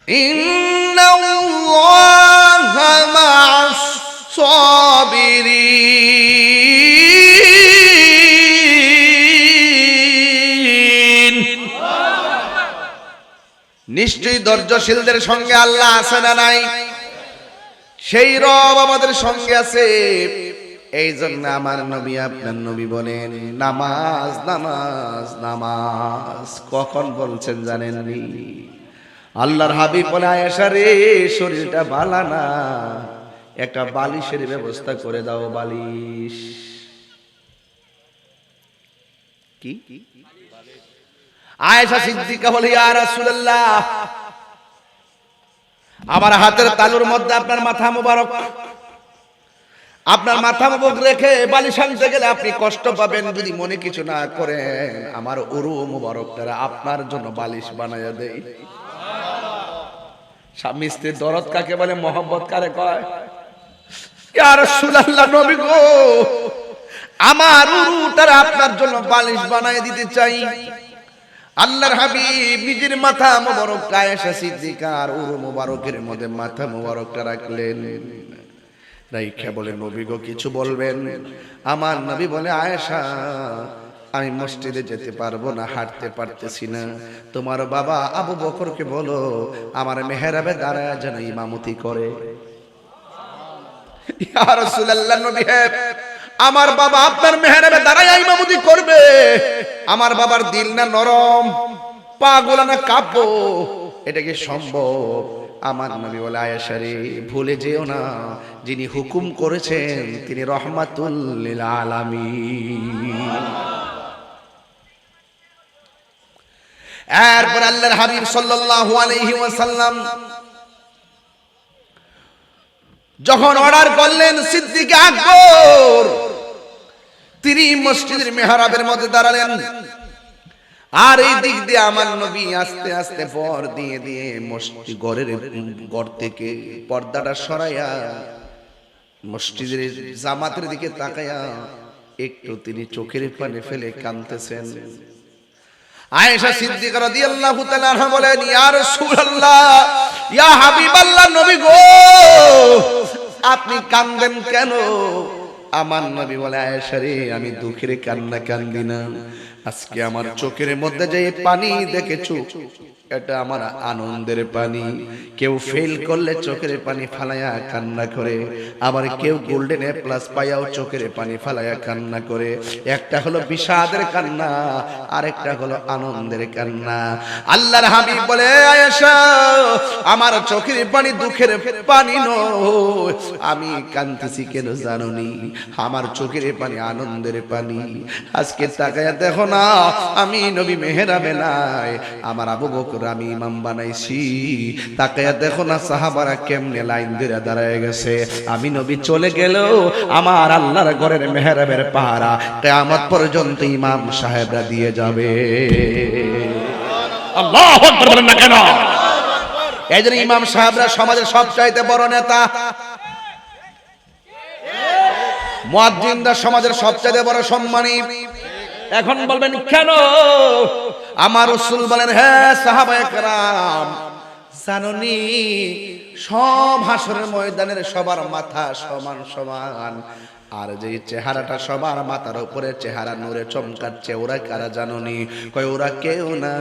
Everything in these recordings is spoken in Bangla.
ইন্নাল্লাহা মা'আস সাবিরিন, নিশ্চয়ই ধৈর্যশীলদের সঙ্গে আল্লাহ আছে না নাই? সেই রব আমাদের সঙ্গে আছে। এই জন্য আমার নবী, আপনার নবী বলেন নামাজ নামাজ নামাজ। কখন বলছেন জানেননি? আল্লাহর হাবিব বলে, আয়েশা রে, শরীরটা ভালো না, একটা বালিশের ব্যবস্থা করে দাও। বালিশ কি? আয়েশা সিদ্দিকা বলে, ইয়া রাসূলুল্লাহ, আমার হাতের তালুর মধ্যে আপনার মাথা মুবারক, আপনার মাথা মুবারক রেখে বালিশ আনতে গেলে আপনি কষ্ট পাবেন। যদি মনে কিছু না করেন, আমার উরু মুবারক দ্বারা আপনার জন্য বালিশ বানায়া দেই। স্বামী স্ত্রীর দরদ কাকে বলে? মহব্বত কারে কয়? ইয়া রাসূলুল্লাহ, নবী গো, আমার উরুটার আপনার জন্য বালিশ বানায় দিতে চাই। আল্লাহর হাবিব নিজের মাথা মুবারক আয়েশা সিদ্দিকার উরু মুবারকের মধ্যে মাথা মুবারকটা রাখলেন। রাইখা বলে, নবী গো, কিছু বলবেন? আমার নবী বলে, আয়েশা, আমি মসজিদে যেতে পারবো না, হাঁটতে পারতেছি না। তোমার বাবা আবু বকরকে বলো আমার মেহরাবে দাঁড়ায় যেন ইমামতি করে। ইয়া রাসূলুল্লাহ, নবী হে, আমার বাবা আপনার মেহরাবে দাঁড়ায় ইমামতি করবে? আমার বাবার দিল না নরম, পা গোলা না কাঁপবো? এটা কি সম্ভব? আমার নবী বলে, আয়েশা রে, ভুলে যেও না, যিনি হুকুম করেছেন তিনি রহমাতুল লিল আলামিন। এরপর আল্লাহর হাবিব সাল্লাল্লাহু আলাইহি ওয়াসাল্লাম যখন অর্ডার করলেন সিদ্দিক আকবর, তিনি মসজিদের মেহরাবের মধ্যে দাঁড়ালেন। আর এই দিক দিয়ে আমার নবী আস্তে আস্তে পর দিয়ে দিয়ে মসজিদ ঘর থেকে পর্দাটা সরাইয়া মসজিদের জামাতের দিকে তাকায়া একটু তিনি চোখের পানি ফেলে কাঁদতেছেন। আয়েশা সিদ্দিকা রাদিয়াল্লাহু তাআলা আনহা বলেন, ইয়া রাসূলুল্লাহ, ইয়া হাবিবাল্লাহ, নবী গো, আপনি কাঁদেন কেন? আমার নবী বলে, আয়েশা রে, আমি দুঃখের কান্না কান্দি না, আজকে আমার চোখের মধ্যে যে পানি দেখেছো, এটা আমার আনন্দের পানি। কেউ ফেল করলে চোখের পানি ফালায়া কান্না করে, আবার কেউ গোল্ডেন এ প্লাস পাইয়াও চোখের পানি ফালায়া কান্না করে। একটা হলো বিষাদের কান্না, আরেকটা হলো আনন্দের কান্না। আল্লাহর হাবিব বলে, আয়েশা, আমার চোখের পানি দুঃখের পানি নয়, আমি কাঁদতেছি কেন জানোনি? আমার চোখের পানি আনন্দের পানি। আজকে তাকায়া দেখো না, আমি নবী মেহরাবে নাই, আমার আবু বকর আমি ইমাম বানাইছি। তাকায়া দেখো না সাহাবারা কেমনে লাইন ধরে দাঁড়ায় গেছে। আমি নবী চলে গেলেও আমার আল্লাহর ঘরের মেহরাবের পাহারা কিয়ামত পর্যন্ত ইমাম সাহেবরা দিয়ে যাবে। আল্লাহু আকবার বলেন না কেন? এই জন্য ইমাম সাহেবরা সমাজের সবচাইতে বড় নেতা, মুয়াজ্জিনরা সমাজের সবচাইতে বড় সম্মানী। এখন বলবেন কেন? আমার রাসূল বলেন, হ্যাঁ সাহাবায়ে কেরাম, জানোনি সব হাসরের ময়দানের সবার মাথা সমান সমান, আর যে চেহারাটা সবার মাথার উপরে চেহারা নূরে চমকাচ্ছে, ওরা কারা জানোনি? কয়, ওরা কেউ না,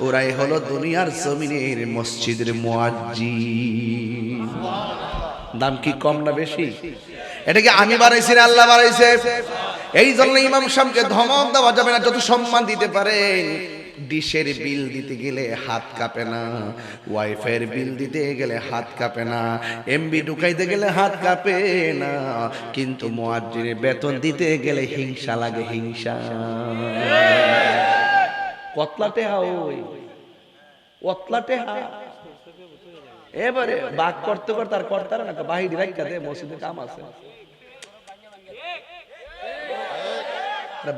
ওরাই হলো দুনিয়ার জমিনের মসজিদের মুয়াজ্জিন। দাম কি কম না বেশি? এটা কি আমি বানাইছি না আল্লাহ বানাইছে? এই জন্য ইমাম সাহেবকে ধমক দেওয়া যাবে না, যত সম্মান দিতে পারেন। ডিশের বিল দিতে গেলে হাত কাঁপে না, ওয়াইফাইয়ের বিল দিতে গেলে হাত কাঁপে না, এমবি ঢুকাইতে গেলে হাত কাঁপে না, কিন্তু মুয়াজ্জিনের বেতন দিতে গেলে হিংসা লাগে, হিংসা। কতলাটে হাওই, কতলাটে হা, এবারে বাক করতে করতে আর করতারে না, বাহিরে রাখা দে, মসজিদে কাম আছে।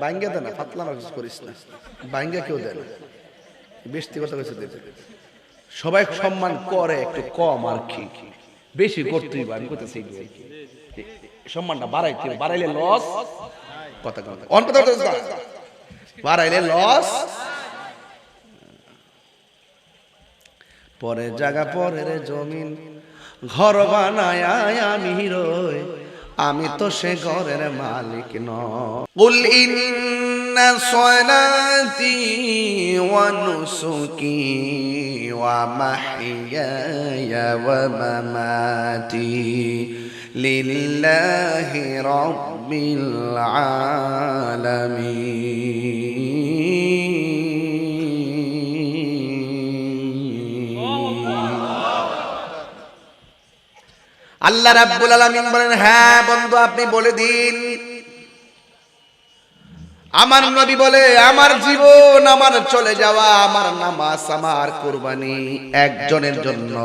বাইঙ্গা দে না, পাতলা মাছ করিস না, বাইঙ্গা কেউ দেয় না, বেশি কথা কইছে দেবে। সবাই সম্মান করে, একটু কম আর কি, বেশি করতেই আমি করতেছি। সম্মানটা বাড়াইতে, বাড়াইলে লস, কথা কথা বাড়াইলে লস। পরে জায়গা পরের জমিন ঘর বানায় আমি রই, আমি তো সে ঘরের মালিক নই। কুল ইন্না সলাতি ওয়া নুসুকি ওয়া মাহইয়ায়া ওয়া মামাতি লিল্লাহি রাব্বিল আলামিন। আল্লাহ রাব্বুল আলামিন বলেন, হ্যাঁ বন্ধু আপনি বলে দিন। আমার নবী বলে, আমার জীবন, আমার চলে যাওয়া, আমার নামাজ, আমার কুরবানি একজনের জন্য,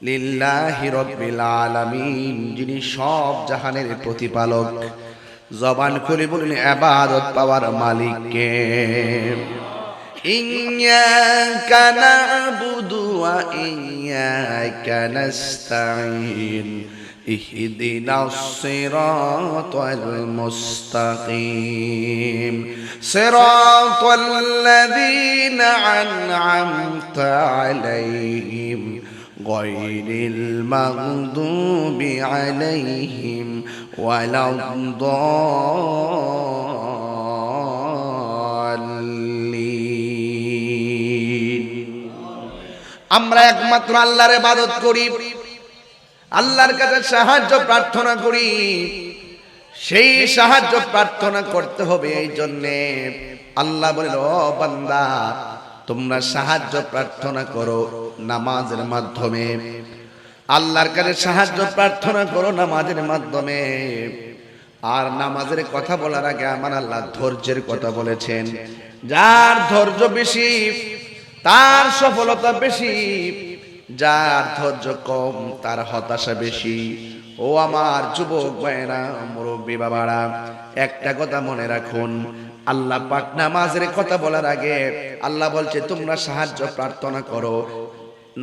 লিল্লাহি রাব্বিল আলামিন, যিনি সব জাহানের প্রতিপালক। জবান খুলে বলেন ইবাদত পাওয়ার মালিককে। ইয়্যাকা না'বুদু ওয়া ইয়্যাকা নাস্তাঈন ইহদিনাস সিরাতাল মুস্তাকিম সিরাতাল্লাযীনা আন'আমতা আলাইহিম গায়রিল মাগদুবি আলাইহিম ওয়ালাদ-দাল্লিন। আমরা একমাত্র আল্লাহর ইবাদত করি, আল্লাহর কাছে সাহায্য প্রার্থনা করি। সেই সাহায্য প্রার্থনা করতে হবে, এই জন্যে আল্লাহ বলেন, ও বান্দা তোমরা সাহায্য প্রার্থনা করো নামাজের মাধ্যমে। আল্লাহর কাছে সাহায্য প্রার্থনা করো নামাজের মাধ্যমে। আর নামাজের কথা বলার আগে আমার আল্লাহ ধৈর্যের কথা বলেছেন। যার ধৈর্য বেশি তার সফলতা বেশি, যার ধৈর্য কম তার হতাশা বেশি। ও আমার যুবক ভাইরা, মুরব্বী বাবারা, একটা কথা মনে রাখুন, আল্লাহ পাক নামাজের কথা বলার আগে আল্লাহ বলছে তোমরা সাহায্য প্রার্থনা করো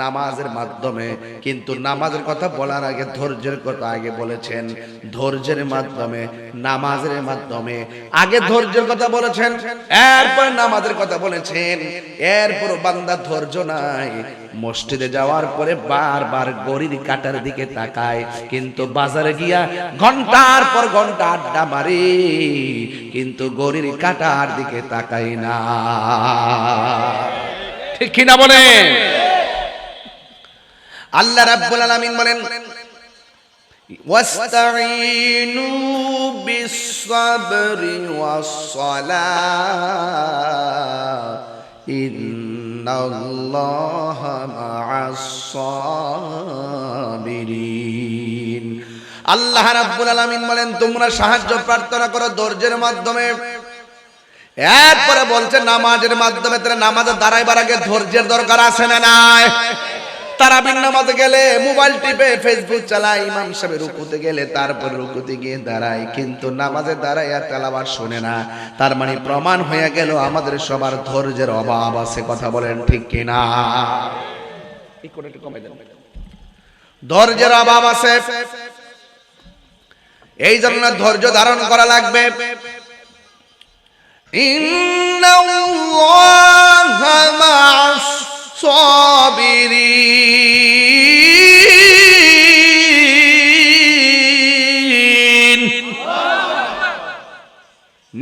নামাজের মাধ্যমে, কিন্তু নামাজের কথা বলার আগে ধৈর্যের কথা আগে বলেছেন। ধৈর্যের মাধ্যমে, নামাজের মাধ্যমে, আগে ধৈর্যের কথা বলেছেন, এরপর নামাজের কথা বলেছেন। এরপর বান্দা ধৈর্য নাই, মসজিদে যাওয়ার পরে বারবার ঘড়ির কাঁটার দিকে তাকায়, কিন্তু বাজারে গিয়া ঘন্টার পর ঘন্টা আড্ডা মারে, কিন্তু ঘড়ির কাঁটার দিকে তাকায় না। ঠিক কিনা বলেন? আল্লাহ রাব্বুল আলামিন বলেন, ওয়াস্তাঈনু বিস-সাবরি ওয়াস-সালাহ ইন্নাল্লাহা মা'আস-সাবিরিন। আল্লাহ রাব্বুল আলামিন বলেন তোমরা সাহায্য প্রার্থনা করো ধৈর্যের মাধ্যমে। এরপরে বলছে নামাজের মাধ্যমে। তাহলে নামাজে দাঁড়াইবার আগে ধৈর্যের দরকার আছে না নাই? তারাবির নামাজে গেলে মোবাইল টিপে ফেসবুক চালায়, ইমাম সাহেব রুকুতে গেলে তারপর রুকুতে গিয়ে দাঁড়ায়, কিন্তু নামাজে দাঁড়ায় আর তেলাওয়াত শুনে না। তার মানে প্রমাণ হয়ে গেল আমাদের সবার ধৈর্যের অভাব আছে। কথা বলেন ঠিক কিনা? ধৈর্যের অভাব আছে, এই জন্য ধৈর্য ধারণ করা লাগবে। ইন্নাল্লাহা মা'আস-সাবিরিন।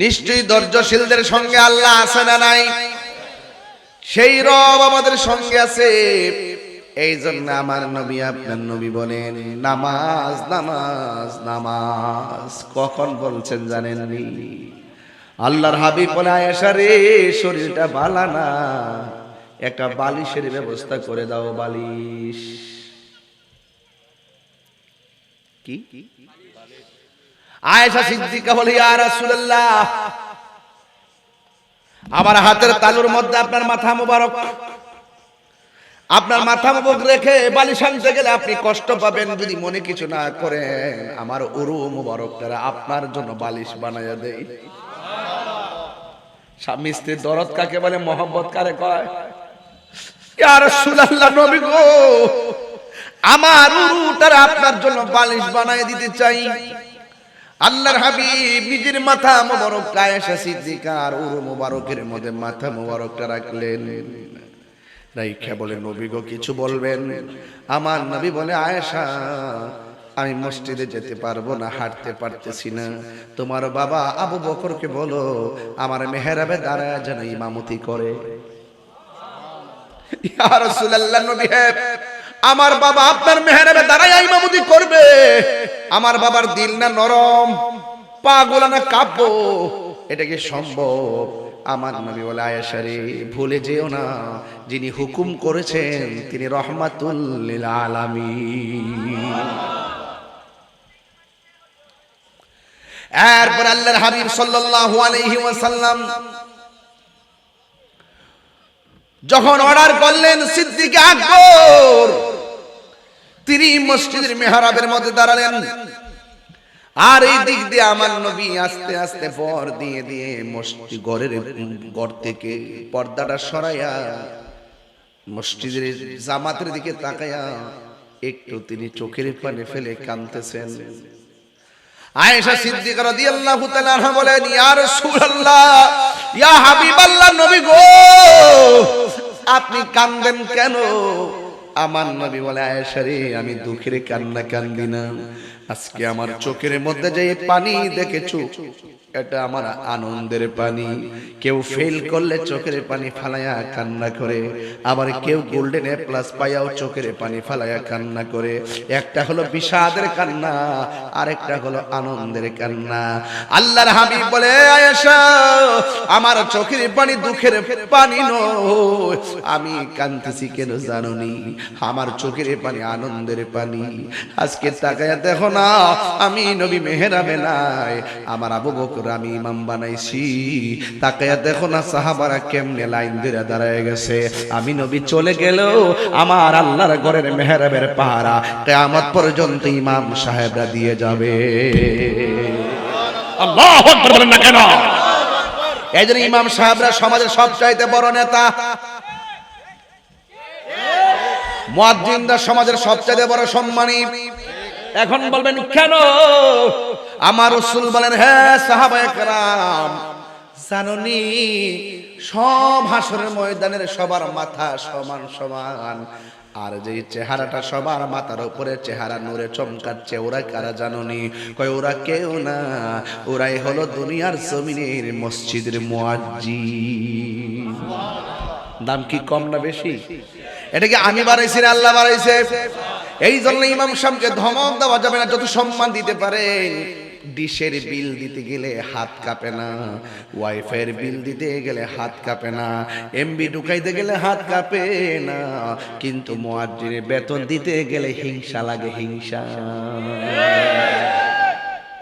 নিশ্চয়ই ধৈর্যশীলদের সঙ্গে আল্লাহ আছে না নাই? সেই রব আমাদের সঙ্গে আছে। এই জন্য আমার নবী, আপনার নবী বলেন নামাজ নামাজ নামাজ। কখন বলছেন জানেননি? আল্লাহর হাবিব বলে, আয়েশা রে শরীরটা ভালো না, একটা বালিশের ব্যবস্থা করে দাও। বালিশ কি? আয়েশা সিদ্দিকা বলে, ইয়া রাসূলুল্লাহ, আমার হাতের তালুর মধ্যে আপনার মাথা মুবারক, আপনার মাথা মুবারক রেখে বালিশ আনতে গেলে আপনি কষ্ট পাবেন। যদি মনে কিছু না করেন, আমার উরু মুবারক দ্বারা আপনার জন্য বালিশ বানাইয়া দেই। স্বামী স্ত্রীর দরদ কাকে বলে? মহব্বত কারে কয়? ইয়া রাসূলুল্লাহ, নবী গো, আমার উরুটার আপনার জন্য বালিশ বানায় দিতে চাই। আল্লাহর হাবিব নিজের মাথা মোবারক আয়েশা সিদ্দিকার উরু মোবারকের মধ্যে মাথা মোবারকটা রাখলেন। রাইখা বলে নবী গো কিছু বলবেন? আমার নবী বলে আয়েশা আমি মসজিদে যেতে পারবো না, হাঁটতে পারতেছি না, তোমার বাবা আবু বকরকে বলো আমার মেহরাবে দাঁড়ায় যেন ইমামতি করে। ইয়া রাসূলুল্লাহ, নবী হে আমার বাবা আপনার মেহরাবে দাঁড়ায় ইমামতি করবে? আমার বাবার দিল না নরম, পা গোলা না কাঁপবো, এটা কি সম্ভব? আমার নবী বলে আয়েশা রে ভুলে যেও না যিনি হুকুম করেছেন তিনি রহমাতুল লিল আলামিন। এরপর আল্লাহর হাবিব সাল্লাল্লাহু আলাইহি ওয়াসাল্লাম যখন অর্ডার করলেন সিদ্দিক আকবর, তিনি মসজিদের মেহরাবের মধ্যে দাঁড়ালেন, আর এই দিক দিয়ে আমার নবী আস্তে আস্তে পর দিয়ে দিয়ে মসজিদ ঘর থেকে পর্দাটা সরাইয়া মসজিদের জামাতের দিকে তাকায়া একটু তিনি চোখের পানি ফেলে কাঁদতেছেন। আয়েশা সিদ্দিকা রাদিয়াল্লাহু তাআলা আনহা বলেন, ইয়া রাসূলুল্লাহ, ইয়া হাবিবাল্লাহ, নবী গো আপনি কাঁদেন কেন? আমার নবী বলে আয়েশা রে আমি দুঃখের কান্না কান্দি না, আজকে আমার চোখের মধ্যে যে পানি দেখেছো এটা আমার আনন্দের পানি। কেউ ফেল করলে চোখের পানি ফালায়া কান্না করে, আবার কেউ গোল্ডেন এ প্লাস পাইয়াও চোখের পানি ফালায়া কান্না করে। একটা হলো বিষাদের কান্না, আরেকটা হলো আনন্দের কান্না। আল্লাহর হাবিব বলে আয়েশা আমার চোখের পানি দুঃখের পানি নয়, আমি কাঁদতেছি কেন জানোনি? আমার চোখের পানি আনন্দের পানি। আজকে তাকায়া দেখো না আমি নবী মেহরাবে নাই, আমার আবু বকর আমি ইমাম বানাইছি। তাকায়া দেখো না সাহাবারা কেমনে লাইন ধরে দাঁড়ায় গেছে। আমি নবী চলে গেলেও আমার আল্লাহর ঘরের মেহরাবের পাহারা কিয়ামত পর্যন্ত ইমাম সাহেবরা দিয়ে যাবে। আল্লাহু আকবার বলেন না কেন? এইজন্য ইমাম সাহেবরা সমাজের সবচাইতে বড় নেতা, মুয়াজ্জিনরা সমাজের সবচাইতে বড় সম্মানী। এখন বলবেন কেন? আমার রাসূল বলেন, হ্যাঁ সাহাবায়ে কেরাম জানোনি সব হাসরের ময়দানের সবার মাথা সমান সমান, আর যে চেহারাটা সবার মাথার উপরে চেহারা নূরে চমকাচ্ছে ওরা কারা জানোনি? কয় ওরা কেউ না, ওরাই হলো দুনিয়ার জমিনের মসজিদের মুয়াজ্জিন। দাম কি কম না বেশি? এটা কি আমি বাড়াইছি না আল্লাহ বাড়াইছে? এই জন্য ইমাম সাহেবকে ধমক দেওয়া যাবে না, যত সম্মান দিতে পারেন। ডিশের বিল দিতে গেলে হাত কাঁপে না, ওয়াইফাইয়ের বিল দিতে গেলে হাত কাঁপে না, এমবি ঢুকাইতে গেলে হাত কাঁপে না, কিন্তু মুয়াজ্জিনের বেতন দিতে গেলে হিংসা লাগে, হিংসা।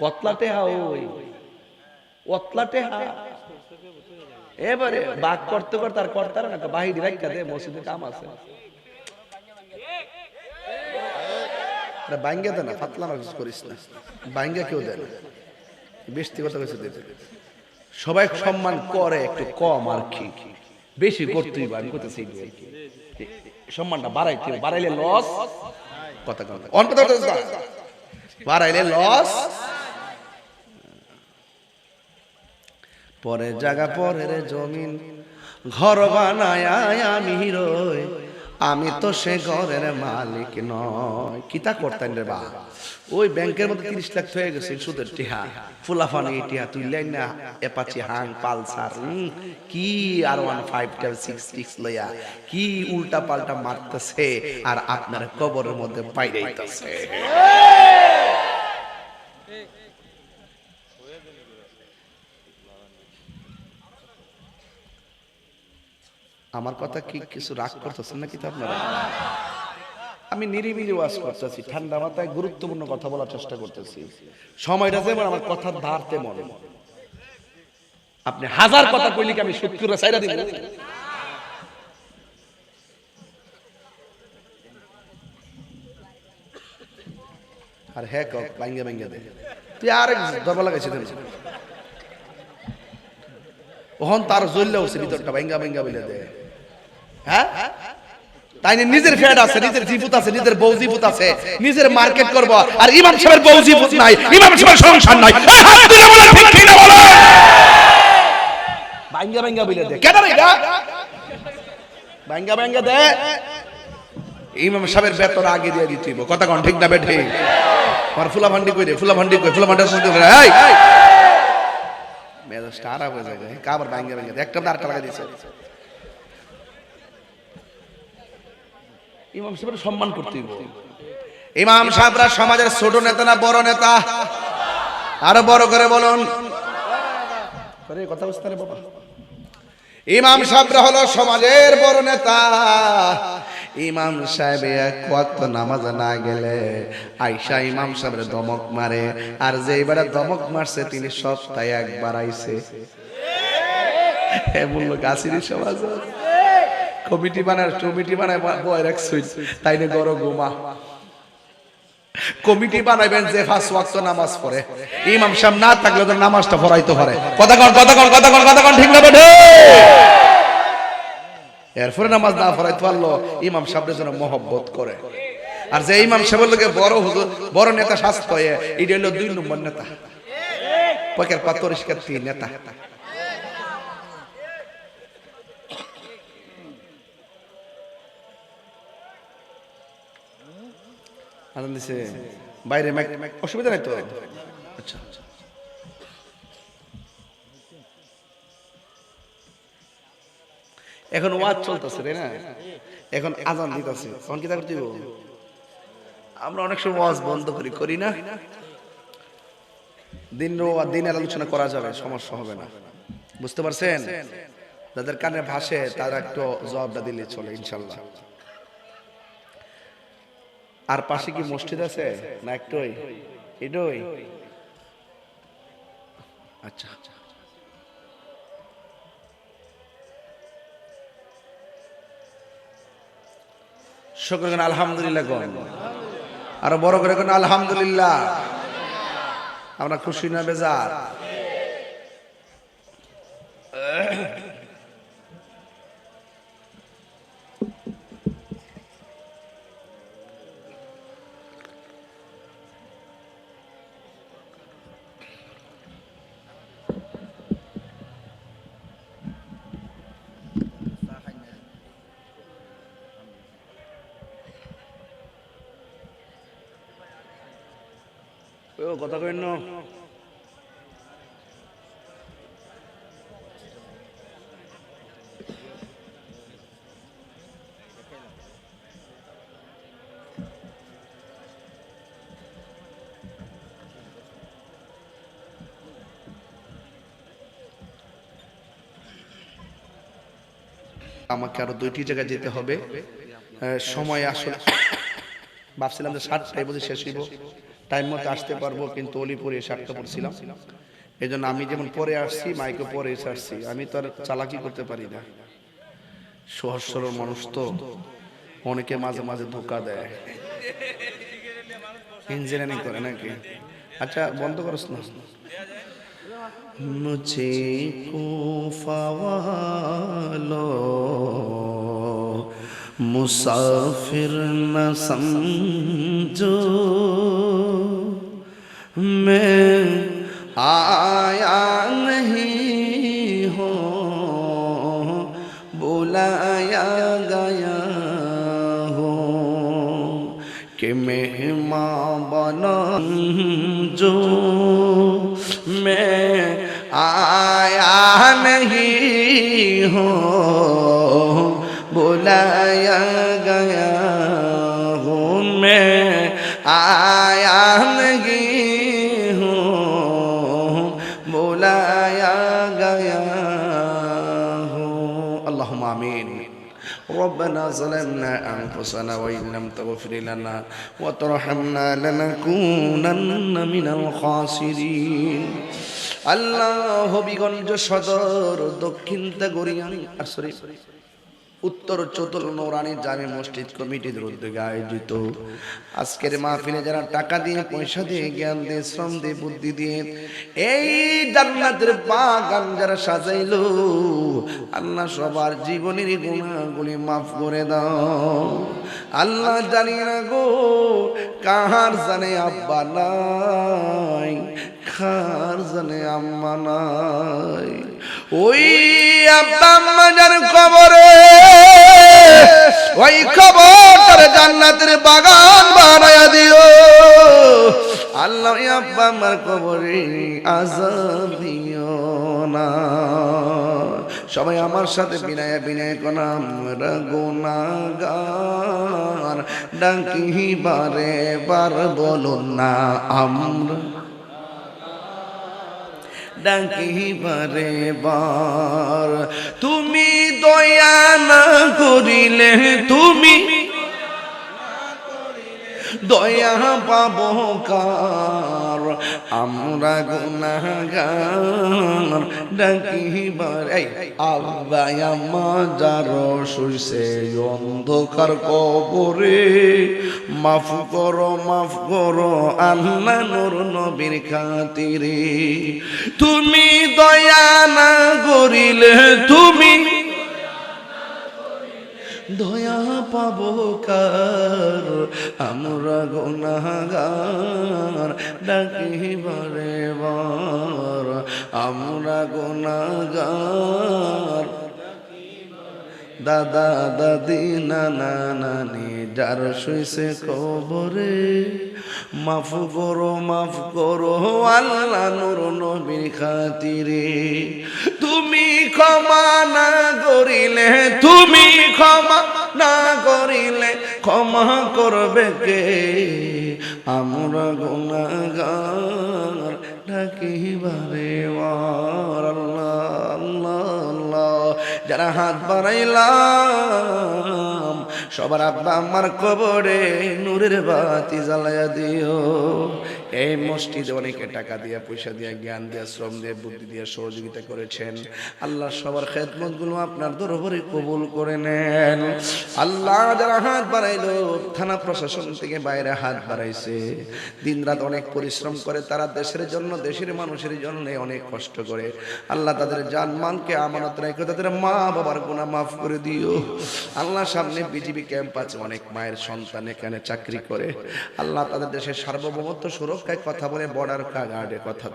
কতলাটে হাওই অতলাটে হা এবারে বাক করতে করতে আর করতার না বাহিরে রাখা দে, মসজিদে কাম আছে। বাইঙ্গা দে না, ফাতলা মার্কিস করিস না, বাইঙ্গা কেউ দেয় না, ব্যক্তিগত কিছু দেবে। সবাই সম্মান করে একটু কম আর কি, বেশি করতেই পারি করতেছি সম্মানটা বাড়াইতে, বাড়াইলে লস, কথা কথা বাড়াইলে লস। পরে জায়গা পরের জমিন ঘর বানায় আমি রই, আমি তো সে ঘরের মালিক নয়। কিতা করতেন রে বা? ওই ব্যাংকের মধ্যে 30 লাখ হয়ে গেছে সুদের টিহা, ফুলাফানি টিহা, তুই লাইন না অ্যাপাচি হাং পালসার কি আর 15566 লইয়া কি উল্টা পাল্টা মারতেছে, আর আপনার কবরের মধ্যে পাইরাইতেছে। আমার কথা কি কিছু রাগ করতেছেন নাকি আপনারা? আমি নিরিবিলি ওয়াজ করতেছি, ঠান্ডা মাথায় গুরুত্বপূর্ণ কথা বলার চেষ্টা করতেছি। সময়টা যেমন আমার কথার ধার তেমন। আপনি হাজার কথা কইলে কি আমি 70 সাইরা দিব? আর হ্যাঁ কক ভাঙ্গা ভাঙ্গা দে, তুই আরেক দরবার লাগাইছিস ওহন তার জ্বললে উঠছে ভিতরটা ভাঙ্গা ভাঙ্গা বলে দে। হ্যাঁ তাই নিজের ফ্যাট আছে, নিজের জিপুত আছে, নিজের বউ জিপুত আছে, নিজের মার্কেট করব, আর ইমাম সাহেবের বউ জিপুত নাই, ইমাম সাহেবের সংসার নাই। হাত তুলে বলে ঠিক কি না বলে ভাঙ্গা ভাঙ্গা বলে দে। কেন রে এটা ভাঙ্গা ভাঙ্গা দে ইমাম সাহেবের বেতন আগে দিয়ে দিতে হইব কথা কোন ঠিক না বেঠে আর ফুলা ভান্ডি কই ফুলা ভান্ডার শুনতে করে এই মেজাজ স্টার হয়ে যাবে কাবার ভাঙ্গা ভাঙ্গা দে একটা আরেকটা লাগা দিছে ইমাম সাহেবের সম্মান করতে হইব ইমাম সাহেবরা সমাজের ছোট নেতা না বড় নেতা আরো বড় করে বলুন করে কথা বুঝতে রে বাবা ইমাম সাহেবরা হলো সমাজের বড় নেতা ইমাম সাহেব এক ওয়াক্ত নামাজ না গেলে আয়েশা ইমাম সাহেবের দমক মারে আর যেইবারে দমক মারছে তিনি সপ্তাহে একবার আইছে এমন লোক আসিনি সমাজ কমিটি বানায় বয় রাখছই তাইনে গরো ঘুমা কমিটি বানাইবেন যে 5 ওয়াক্ত নামাজ পড়ে ইমাম সাহেব না থাকলে তো নামাজটা পড়াইতে পারে কথা কোন ঠিক না বেঠে এরপরে নামাজ না পড়াইতে পারলো ইমাম সাহেবের জন্য মহব্বত করে আর যে ইমাম সাহেবের লোকে বড় হুজুর বড় নেতা শাস্ত হয়ে এটা হলো 2 নম্বর নেতা পকের পাতর ইস্কার 3 নেতা আনন্দ দিছে বাইরে অসুবিধা নাই তো আচ্ছা এখন ওয়াজ চলতেছে তাই না এখন আজান দিতেছে তখন কি করতে হইব আমরা অনেক সময় ওয়াজ বন্ধ করি না দিনের আলোচনা করা যাবে সমস্যা হবে না বুঝতে পারছেন যাদের কানে ভাসে তারা একটু জবাবটা দিলে চলে ইনশাল্লাহ আর পাশে কি মসজিদ আছে না একটাই এটাই আচ্ছা শুকর করেন আলহামদুলিল্লাহ কোন আর বড় করে কোন আলহামদুলিল্লাহ আমরা খুশি না বেজার কথা কইন না আমাকে আরো 2টি জায়গায় যেতে হবে সময় আসলে ভাবছিলাম যে 7টায় বুঝে শেষ হইব টাইম মতো আসতে পারবো কিন্তু অলিপুরে এসে 8টা পড়ছিলাম এই জন্য আমি যেমন পরে আসছি মাইকে পরে এসে আসছি আমি তো আর চালাকি করতে পারি না সহজ সরল মানুষ তো অনেকে মাঝে মাঝে ধোকা দেয় ইঞ্জিনিয়ারিং করে নাকি আচ্ছা বন্ধ করস না মুঝে কুফা ওয়ালো मुसाफिर न समझो मैं आया नहीं हूँ बुलाया गया हूँ कि मेहमान बना जो मैं आया नहीं हूँ बुलाया गया हूँ मैं आया नहीं हूँ बुलाया गया हूँ अल्लाहुम्मा आमीन ربنا ظلمنا أنفسنا وإن لم تغفر لنا وترحمنا لنكونن من الخاسرين আল্লাহ হবিগঞ্জ সদর দক্ষিণ তাগরিয়ান সরি উত্তর চতুল নৌরানি জামে মসজিদ কমিটির উদ্যোগে আয়োজিত আজকের মাহফিলে যারা টাকা দিয়ে পয়সা দিয়ে জ্ঞান দিয়ে শ্রম দিয়ে বুদ্ধি দিয়ে এই জান্নাতের বাগান যারা সাজাইলো আল্লাহ সবার জীবনের গুনাহগুলি মাফ করে দাও আল্লাহ জানি না গো কার জানে আব্বা নাই কার জানে আম্মা নাই ওই আব্বা আম্মা যার কবরে ওই কবরটার জান্নাতের বাগান বানায়া দিও আল্লাহ। আব্বা আম্মার কবরে আযাব দিও না। সবাই আমার সাথে বিনয় বিনয় কোন আমরা গুনাহগার, ডাকি বারে বার বলুন না আমরা, ডাকি বারে বার। তুমি দয়া না করিলে, তুমি দয়া পাবো কার, আমরা গুনাহগার, ডাকি বারে। আব্বা আম্মা যার শুইছে অন্ধকার কবরে, মাফ করো আল্লাহ নূর নবীর খাতিরে। তুমি দয়া না করিলে, তুমি দয়া পাবো কার, আমরা গুনাহগার, ডাকি বারে বার, আমরা গুনাহগার। দাদা দাদি নানা নানি যার শুইছে কবরে, মাফ করো আল্লাহ নূর নবীর খাতিরে। তুমি ক্ষমা না করিলে, তুমি ক্ষমা না করিলে ক্ষমা করবে কে, আমরা গুনাহগার, ডাকি বারে বার। আল্লাহ আল্লাহ আল্লাহ। যারা হাত বাড়াইলাম সবার আব্বা আম্মার কবরে নূরের বাতি জ্বালায়া দিও। এই মসজিদে অনেকে টাকা দিয়ে, পয়সা দিয়ে, জ্ঞান দিয়ে, শ্রম দিয়ে, বুদ্ধি দিয়ে সহযোগিতা করেছেন। আল্লাহ সবার খেদমত গুলো আপনার দরবারে কবুল করে নেন। আল্লাহ যারা হাত বাড়াইলো, থানা প্রশাসন থেকে বাইরে হাত বাড়াইছে, দিনরাত অনেক পরিশ্রম করে, তারা দেশের জন্য, দেশের মানুষের জন্য অনেক কষ্ট করে। আল্লাহ তাদের জানমালকে আমানত রেখে তাদের মা বাবার গুনাহ মাফ করে দিও। আল্লাহ সামনে বিজিবি ক্যাম্প আছে, অনেক মায়ের সন্তান এখানে চাকরি করে। আল্লাহ তাদের দেশের সার্বভৌমত্ব সুরক্ষায় কথা বলে, বর্ডার গার্ডে কথা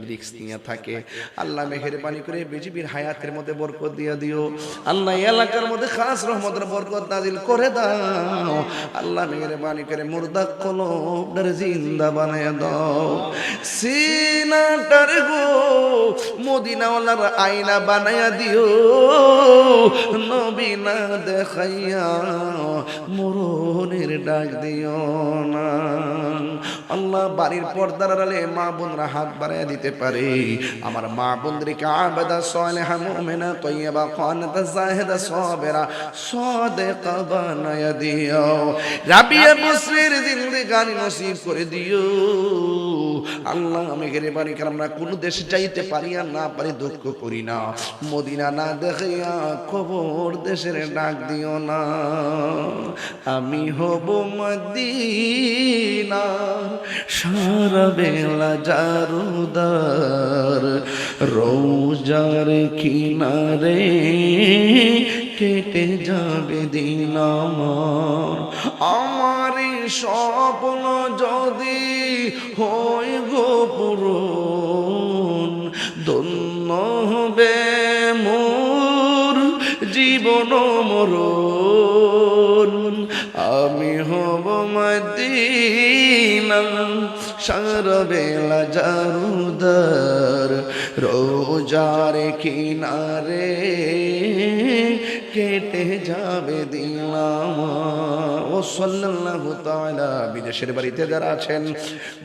রিস্ক নিয়ে থাকে। আল্লাহ মেহেরবানি করে বিজিবির হায়াতের মধ্যে বরকত দিয়ে দিও। আল্লাহ এলাকার মধ্যে খাস রহমতের বরকত নাজিল করে দাও। আল্লাহ মেহেরবানি করে মুর্দা কলবটার জিন্দা বানায় দাও। সিনাটার গো মদিনাওয়ালার আয়না বানায়া দিও। নবী না দেখাইয়া মরণের ডাক দিও না। আল্লাহ বাড়ির পর্দার আড়ালে মা বোনরা হাত বাড়াইয়া দিতে পারে। আমার মা বোনদেরকে আবেদা সালেহা মুমিনা তয়্যিবা কানিতা জাহিদা সাবিরা সাদিকা বানায়া দিও। রাবিয়া মুসলির জিন্দেগানি নসিব করে দিও। আল্লাহ মেহেরবানি করে আমরা কোন দেশে যাইতে পারি আর না পারি দুঃখ করি না, মদিনা না দেখিয়া কবর দেশের ডাক দিও না। আমি হব মদিনা সারা বেলা জারুদার, রোজার কিনারে কেটে যাবে দিন আমার স্বপ্ন যদি হয় গো পূরণ, ধন্য হবে মোর জীবন মরণ। আমি হব মদিনা সারা বেলা জারুদার, রোজার কিনারে কেটে যাবে দিলাম। ও সাল্লাল্লাহু তাআলা। বিদেশের বাড়িতে যারা আছেন,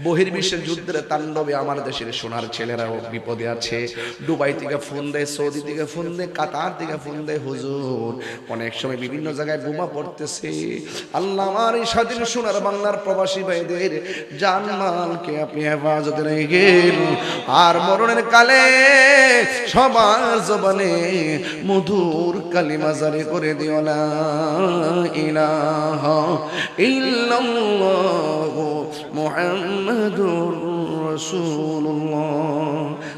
বহির্বিশ্বের যুদ্ধের তাণ্ডবে আমার দেশের সোনার ছেলেরাও বিপদে আছে। দুবাই থেকে ফোন দেয়, সৌদি থেকে ফোন দেয়, কাতার থেকে ফোন দেয়, হুজুর অনেক সময় বিভিন্ন জায়গায় বোমা পড়তেছে। আল্লাহ আমার এই স্বাধীন সোনার বাংলার প্রবাসী ভাইদের জানমালকে আপনি হেফাজতে রেখেন। আর মরণের কালে সবার জবানে মধুর কালিমা জারি করে দিও, লা ইলাহা ইল্লাল্লাহু মুহাম্মাদুর রাসূলুল্লাহ।